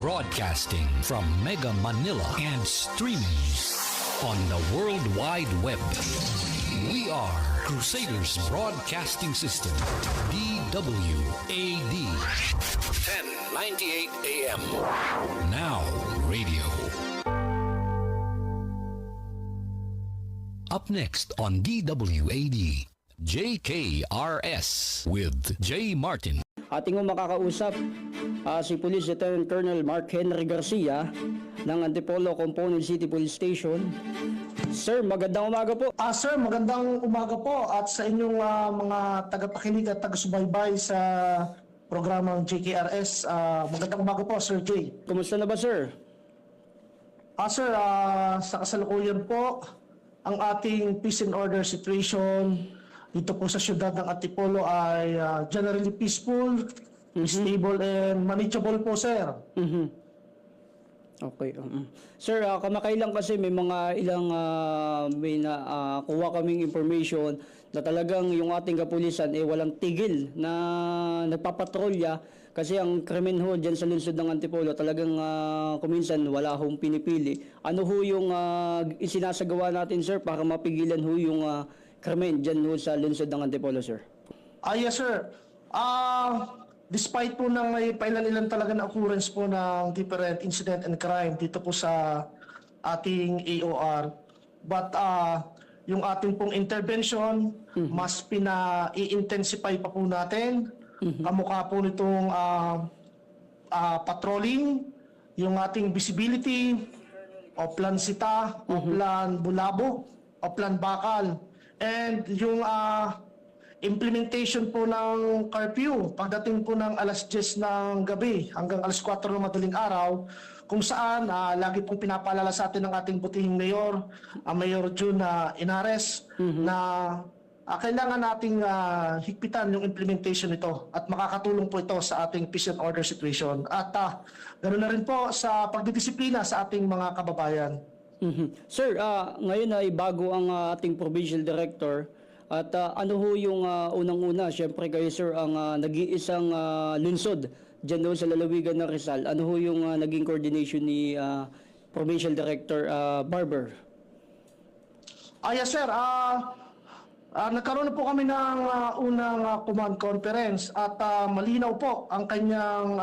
Broadcasting from Mega Manila and streaming on the World Wide Web. We are Crusaders Broadcasting System, DWAD. 1098 AM. Now Radio. Up next on DWAD, JKRS with J. Martin. Ating makakausap si Police Lieutenant Colonel Mark Henry Garcia ng Antipolo Component City Police Station. Sir, magandang umaga po. Sir, magandang umaga po at sa inyong mga tagapakinig at taga-subaybay sa programang JKRS. Magandang umaga po, Sir Jay. Kumusta na ba, sir? Sir, sa kasalukuyan po, ang ating peace and order situation dito po sa siyudad ng Antipolo ay generally peaceful, stable, and manageable po, sir. Okay. Sir, kamakailan kasi may mga ilang kuha kaming information na talagang yung ating kapulisan walang tigil na nagpapatrolya kasi ang krimen ho dyan sa lungsod ng Antipolo talagang kuminsan wala hong pinipili. Ano ho yung isinasagawa natin, sir, para mapigilan ho yung krimen dyan ho sa lungsod ng Antipolo, sir? Yes, sir. Despite po ng may pailan-ilan talaga na occurrence po ng different incident and crime dito po sa ating AOR, but yung ating pong intervention, mas pina-i-intensify pa po natin. Kamukha po nitong patrolling, yung ating visibility, Oplan Sita, Oplan Bulabog, Oplan Bakal, and yung implementation po ng curfew pagdating po ng alas 10 ng gabi hanggang alas 4 ng madaling araw, kung saan lagi pong pinapaalala sa atin ng ating butihing mayor, Mayor June Inares, na kailangan nating higpitan yung implementation nito at makakatulong po ito sa ating peace and order situation. At ganoon na rin po sa pagdidisiplina sa ating mga kababayan. Sir, ngayon ay bago ang ating provincial director. At ano ho yung unang-una? Siyempre kayo, sir, ang nag-iisang lungsod dyan sa lalawigan ng Rizal. Ano ho yung naging coordination ni Provincial Director Barber? Yes, sir. Nagkaroon na po kami ng unang command conference at malinaw po ang kanyang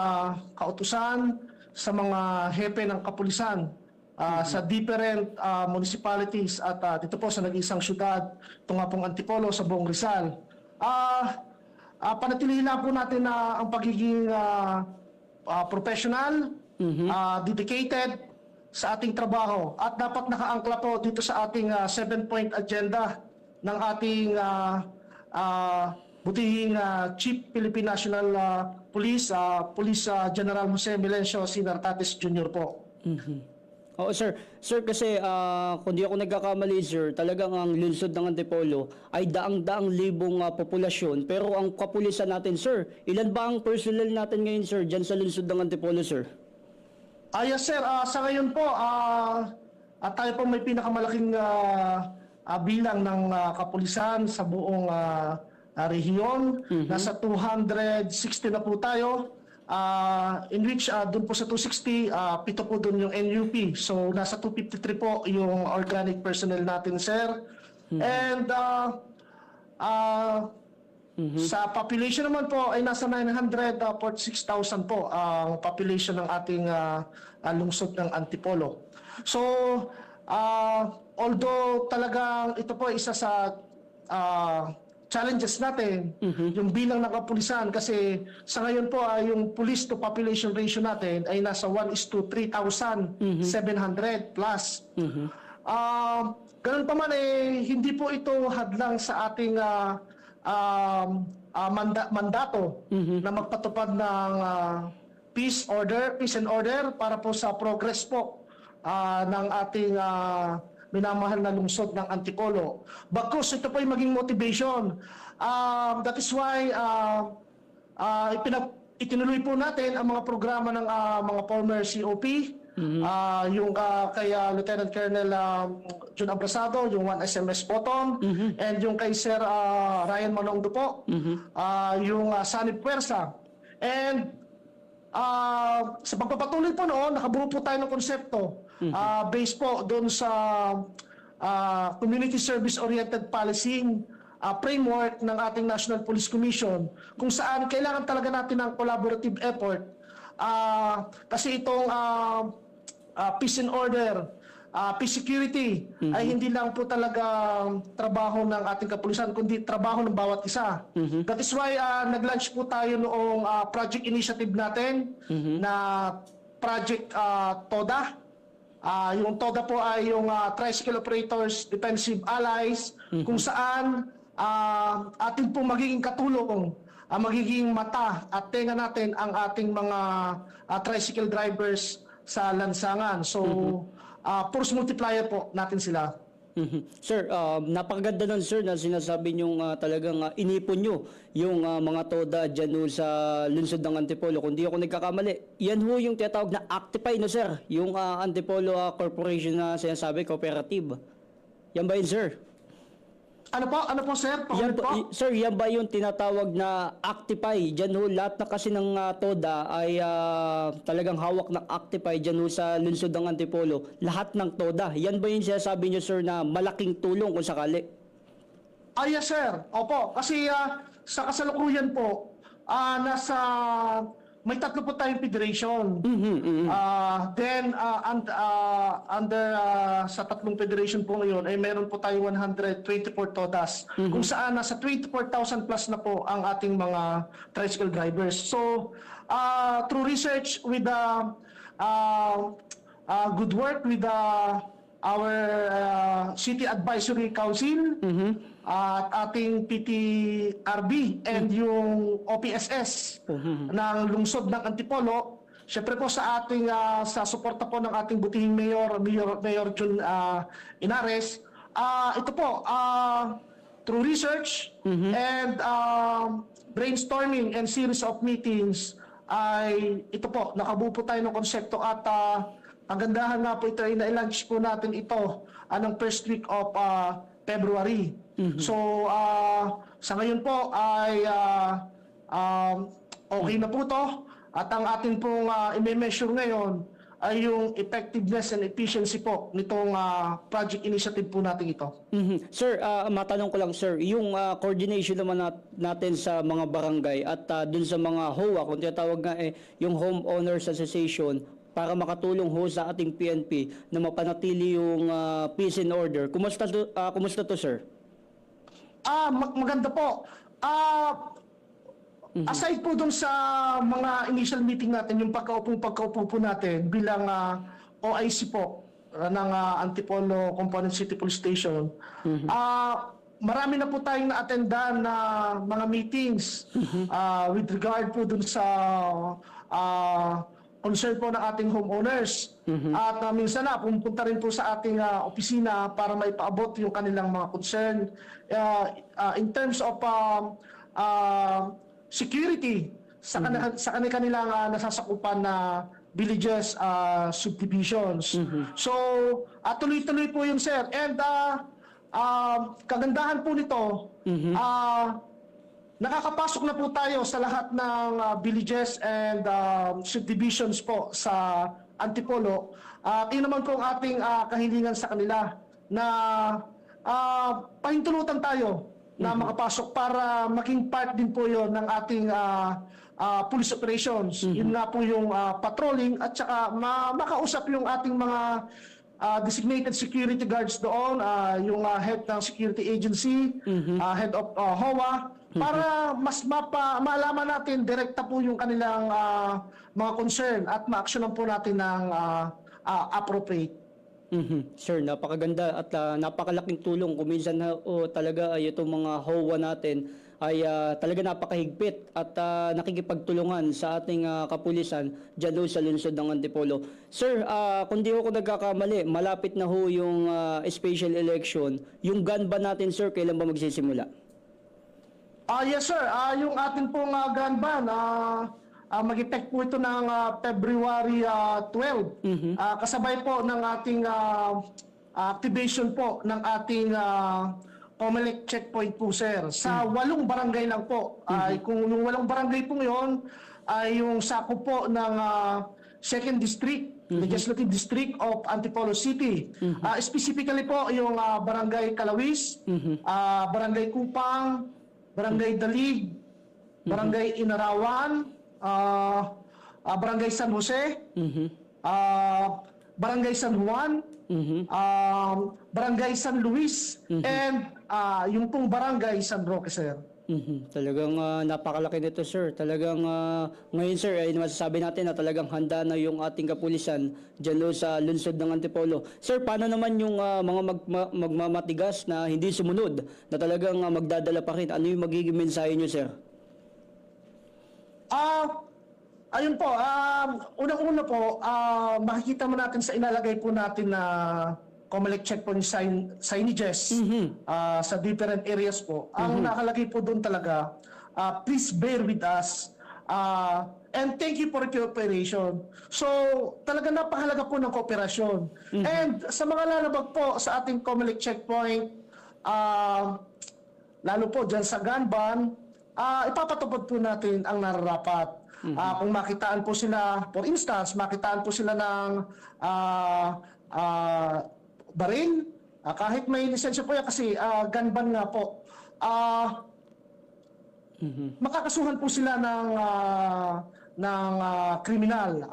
kautusan sa mga hepe ng kapulisan. Sa different municipalities at dito po sa nag-iisang syudad, ito nga pong Antipolo sa buong Rizal. Panatilihin lang po natin ang pagiging professional, dedicated sa ating trabaho at dapat nakaangkla po dito sa ating 7-point agenda ng ating butihing Chief Philippine National Police, Police General Jose Melencio C. Nartates Jr. po. Oo, sir. Sir, kasi kung di ako nagkakamali, sir, talagang ang lungsod ng Antipolo ay daang-daang libong populasyon. Pero ang kapulisan natin, sir, ilan ba ang personnel natin ngayon, sir, dyan sa lungsod ng Antipolo, sir? Yes, sir. Sa ngayon po, tayo po may pinakamalaking bilang ng kapulisan sa buong rehiyon. Nasa 260 na po tayo. In which doon po sa 260, pito po doon yung NUP. So nasa 253 po yung organic personnel natin, sir. And sa population naman po ay nasa 946,000 po ang population ng ating lungsod ng Antipolo. So although talagang ito po isa sa challenges natin, yung bilang ng kapulisan, kasi sa ngayon po yung police to population ratio natin ay nasa 1:3,700 plus. Ganun pa man hindi po ito hadlang sa ating mandato na magpatupad ng peace and order para po sa progress po ng ating minamahal na lungsod ng Antipolo. Bagkus ito po yung maging motivation. That is why itinuloy po natin ang mga programa ng mga former COP, yung kay Lieutenant Colonel June Abrasado, yung 1 SMS Bottom, and yung kay Sir Ryan Manongdo po, yung Sanib Puwersa. And sa pagpapatuloy po noon, nakabuo po tayo ng konsepto based po doon sa community service-oriented policing framework ng ating National Police Commission, kung saan kailangan talaga natin ng collaborative effort kasi itong peace and order, peace security ay hindi lang po talaga trabaho ng ating kapulisan, kundi trabaho ng bawat isa. That is why nag-launch po tayo noong project initiative natin na Project TODA. Yung TODA po ay yung Tricycle Operators Defensive Allies, kung saan atin po magiging katulong, magiging mata at tenga natin ang ating mga tricycle drivers sa lansangan. So, force multiplier po natin sila. Sir, napakaganda nun sir na sinasabi niyong talagang inipon nyo yung mga TODA dyan sa lungsod ng Antipolo. Kung di ako nagkakamali, yan ho yung tinatawag na Actify, no sir? Yung Antipolo Corporation na sinasabi, cooperative. Yan ba yun sir? Ano po sir? Yan Po? sir, yan ba yung tinatawag na Actify? Diyan ho, lahat na kasi ng TODA ay talagang hawak ng Actify dyan ho sa lungsod ng Antipolo. Lahat ng TODA. Yan ba yung sinasabi nyo sir na malaking tulong kung sakali? Yes sir. Opo. Kasi sa kasalukuyan po, may tatlo po tayong federation. Then, under sa tatlong federation po ngayon, ay meron po tayo 124 TODAs. Kung saan nasa 24,000 plus na po ang ating mga tricycle drivers. So, through research with the good work with our City Advisory Council, at ating PTRB and yung OPSS ng lungsod ng Antipolo, syempre po sa ating sa suporta po ng ating butihing Mayor Jun Inares, ito po through research and brainstorming and series of meetings ay ito po nakabuo po tayo ng konsepto at ang gandahan nga po ito ay na-launch po natin ito ng first week of February. So, sa ngayon po ay okay na po to at ang atin pong i-measure ngayon ay yung effectiveness and efficiency po nitong project initiative po natin ito. Sir, matanong ko lang sir, yung coordination naman natin sa mga barangay at dun sa mga HOA, kung tinatawag nga yung Homeowners Association, para makatulong ho sa ating PNP na mapanatili yung peace and order. Kumusta to sir? Maganda po. Aside po dun sa mga initial meeting natin, yung pagkaupo po natin bilang OIC po ng Antipolo Component City Police Station, marami na po tayong na-attendan na mga meetings with regard po dun sa concern po ng ating homeowners. At minsan na pumunta rin po sa ating opisina para maipaabot yung kanilang mga concern in terms of security sa kanilang nasasakupan na villages, subdivisions. So, tuloy-tuloy po yun sir. And kagandahan po nito, nakakapasok na po tayo sa lahat ng villages and subdivisions po sa Antipolo. Yun naman po ang ating kahilingan sa kanila na pahintulutan tayo na makapasok para maging part din po yon ng ating police operations. Yun nga po yung patrolling at saka makausap yung ating mga designated security guards doon, yung head ng security agency, head of HOA, para mas malaman natin direkta po yung kanilang mga concern at ma-actionan po natin ng appropriate. Sir, napakaganda at napakalaking tulong. Kung minsan talaga ay itong mga HOA natin ay talaga napakahigpit at nakikipagtulungan sa ating kapulisan dyan sa lungsod ng Antipolo. Sir, kung di ako nagkakamali, malapit na ho yung special election. Yung gun ban natin, sir, kailan ba magsisimula? Yes sir, yung atin pong gun ban, mag-effect po ito ng February 12. Kasabay po ng ating activation po ng ating COMELEC checkpoint po sir. Sa 8 barangay lang po. Kung yung 8 barangay po ngayon, ay yung sakop po ng 2nd District, Legislative District of Antipolo City. Specifically po yung Barangay Kalawis, Barangay Kupang, Barangay Dalig, Barangay Inarawan, Barangay San Jose, Barangay San Juan, Barangay San Luis, and yung pong Barangay San Roque, sir. Talagang napakalaki nito, sir. Talagang ngayon, sir, ay masasabi natin na talagang handa na yung ating kapulisan dyan sa lungsod ng Antipolo. Sir, paano naman yung mga magmamatigas na hindi sumunod, na talagang magdadala pa rin? Ano yung magiging mensahe nyo, sir? Ayun po, unang-una po, makikita mo natin sa inalagay po natin na COMELEC checkpoint signages sa different areas po. Ang nakalagay po doon talaga, please bear with us and thank you for your cooperation. So, talaga napakahalaga po ng kooperasyon. And sa mga lalabag po sa ating COMELEC checkpoint, lalo po dyan sa Ganban, ipapatupad po natin ang nararapat. Kung makitaan po sila, for instance, makitaan po sila ng baril, kahit may lisensya po yan kasi gun-ban nga po, makakasuhan po sila ng criminal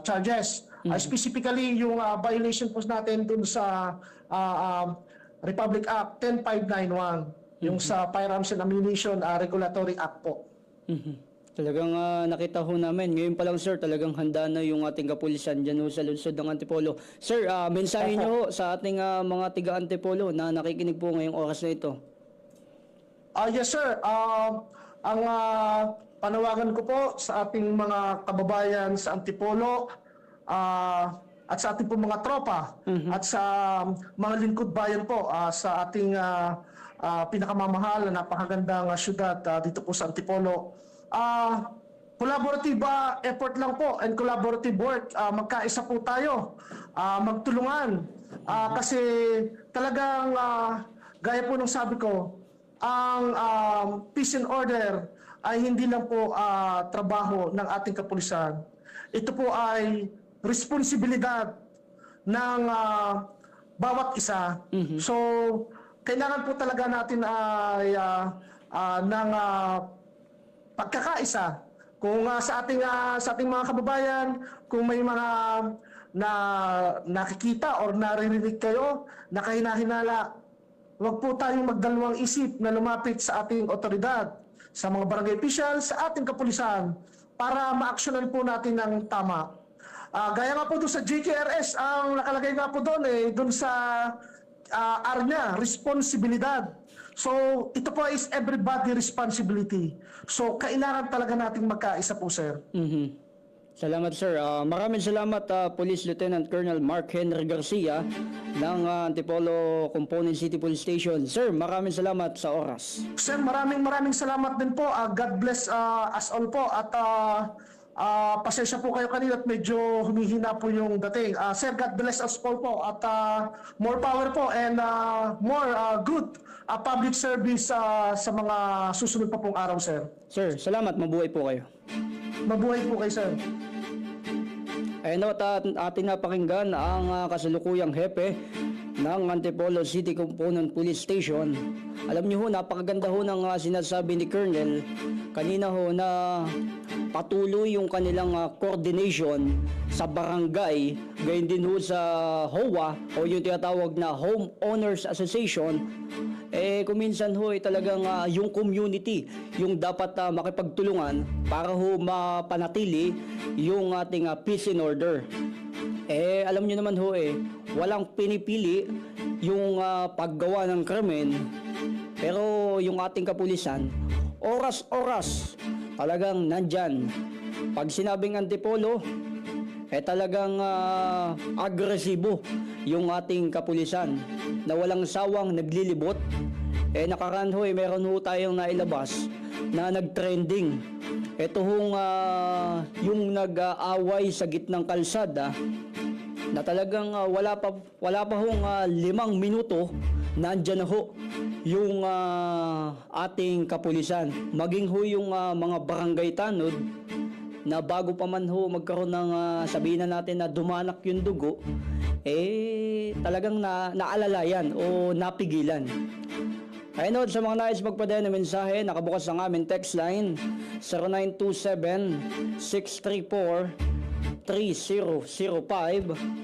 charges. Specifically, yung violation po natin dun sa Republic Act 10591, yung sa Firearms and Ammunition Regulatory Act po. Talagang nakita ho namin. Ngayon pa lang, sir, talagang handa na yung ating kapulisan dyan ho sa lungsod ng Antipolo. Sir, mensahe nyo ho sa ating mga tiga-Antipolo na nakikinig po ngayong oras na ito. Yes, sir. Ang panawagan ko po sa ating mga kababayan sa Antipolo at sa ating po mga tropa at sa mga lingkod bayan po sa ating pinakamamahal na napakagandang syudad dito po sa Antipolo. Collaborative effort lang po and collaborative work. Magkaisa po tayo, magtulungan. Kasi talagang gaya po ng sabi ko, ang peace and order ay hindi lang po trabaho ng ating kapulisan. Ito po ay responsibilidad ng bawat isa. So, kailangan po talaga natin ay ng pagkakaisa. Kung sa ating mga kababayan, kung may mga nakikita or naririnig kayo na kahinahinala, huwag po tayong magdalawang isip na lumapit sa ating otoridad, sa mga barangay officials, sa ating kapulisan, para ma-actionan po natin ng tama. Gaya nga po doon sa JKRS, ang nakalagay nga po doon doon sa ARNA, responsibilidad. So, ito po is everybody responsibility. So, kailangan talaga nating magkaisa po, sir. Salamat, sir. Maraming salamat, Police Lieutenant Colonel Mark Henry Garcia ng Antipolo Component City Police Station. Sir, maraming salamat sa oras. Sir, maraming salamat din po. God bless us all po. At pasensya po kayo kanina at medyo humihina po yung dating. Sir, God bless us all po. At more power po and more good public service sa mga susunod pa pong araw, sir. Sir, salamat. Mabuhay po kayo. Mabuhay po kayo, sir. Ayun at ating napakinggan ang kasalukuyang hepe ng Antipolo City Component Police Station. Alam niyo ho, napakaganda ho ng sinasabi ni Colonel kanina ho na patuloy yung kanilang coordination sa barangay, gayon din ho sa HOA o yung tinatawag na Home Owners Association. Kung minsan ho talagang yung community yung dapat makipagtulungan para ho mapanatili yung ating peace and order. Alam niyo naman ho walang pinipili yung paggawa ng krimen, pero yung ating kapulisan oras-oras talagang nandyan. Pag sinabing Antipolo, talagang agresibo yung ating kapulisan na walang sawang naglilibot. Nakaraan ho, meron ho tayong nailabas na nag-trending. Ito hong yung nag-aaway sa gitnang kalsada na talagang wala pa hong 5 minuto, nandyan na ho yung ating kapulisan, maging ho yung mga barangay tanod na bago pa man ho magkaroon ng sabihin na natin na dumanak yung dugo, talagang naalalayan o napigilan. Ayun, sa mga nais magpadala ng mensahe, nakabukas ang aming text line 0927-634-3005.